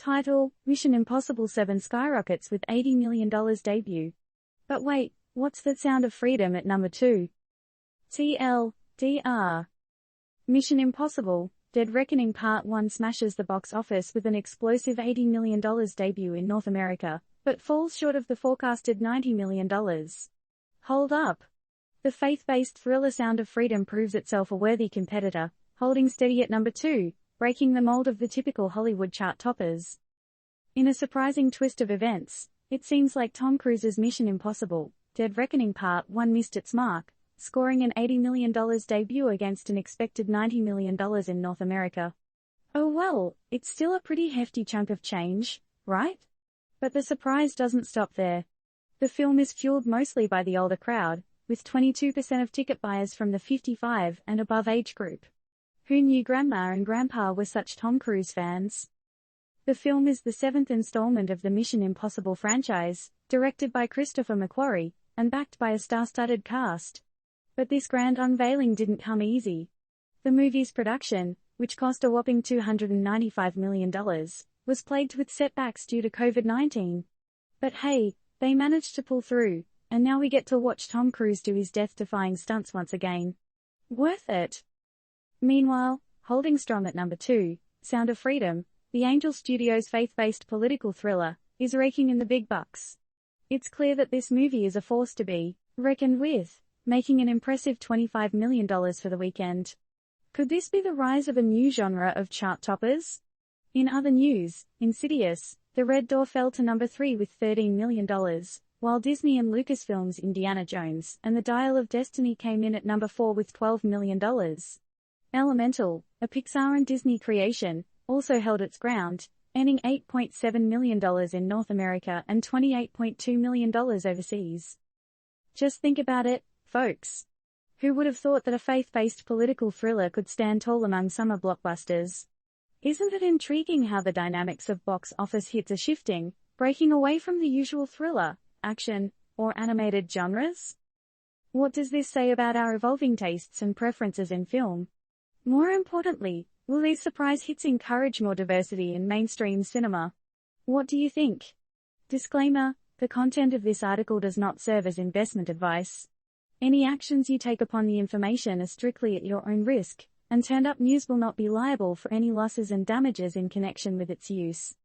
Title: Mission Impossible 7 Skyrockets with $80 million debut. But wait, what's that sound of freedom at number 2? TLDR. Mission Impossible: Dead Reckoning Part 1 smashes the box office with an explosive $80 million debut in North America, but falls short of the forecasted $90 million. Hold up. The faith-based thriller Sound of Freedom proves itself a worthy competitor, holding steady at number 2, breaking the mold of the typical Hollywood chart toppers. In a surprising twist of events, it seems like Tom Cruise's Mission Impossible: Dead Reckoning Part 1 missed its mark, scoring an $80 million debut against an expected $90 million in North America. Oh well, it's still a pretty hefty chunk of change, right? But the surprise doesn't stop there. The film is fueled mostly by the older crowd, with 22% of ticket buyers from the 55 and above age group. Who knew Grandma and Grandpa were such Tom Cruise fans? The film is the 7th installment of the Mission Impossible franchise, directed by Christopher McQuarrie, and backed by a star-studded cast. But this grand unveiling didn't come easy. The movie's production, which cost a whopping $295 million, was plagued with setbacks due to COVID-19. But hey, they managed to pull through, and now we get to watch Tom Cruise do his death-defying stunts once again. Worth it. Meanwhile, holding strong at number 2, Sound of Freedom, the Angel Studios' faith-based political thriller, is raking in the big bucks. It's clear that this movie is a force to be reckoned with, making an impressive $25 million for the weekend. Could this be the rise of a new genre of chart toppers? In other news, Insidious: The Red Door fell to number 3 with $13 million, while Disney and Lucasfilm's Indiana Jones and the Dial of Destiny came in at number 4 with $12 million. Elemental, a Pixar and Disney creation, also held its ground, earning $8.7 million in North America and $28.2 million overseas. Just think about it, folks. Who would have thought that a faith-based political thriller could stand tall among summer blockbusters? Isn't it intriguing how the dynamics of box office hits are shifting, breaking away from the usual thriller, action, or animated genres? What does this say about our evolving tastes and preferences in film? More importantly, will these surprise hits encourage more diversity in mainstream cinema? What do you think? Disclaimer: the content of this article does not serve as investment advice. Any actions you take upon the information are strictly at your own risk, and Turned Up News will not be liable for any losses and damages in connection with its use.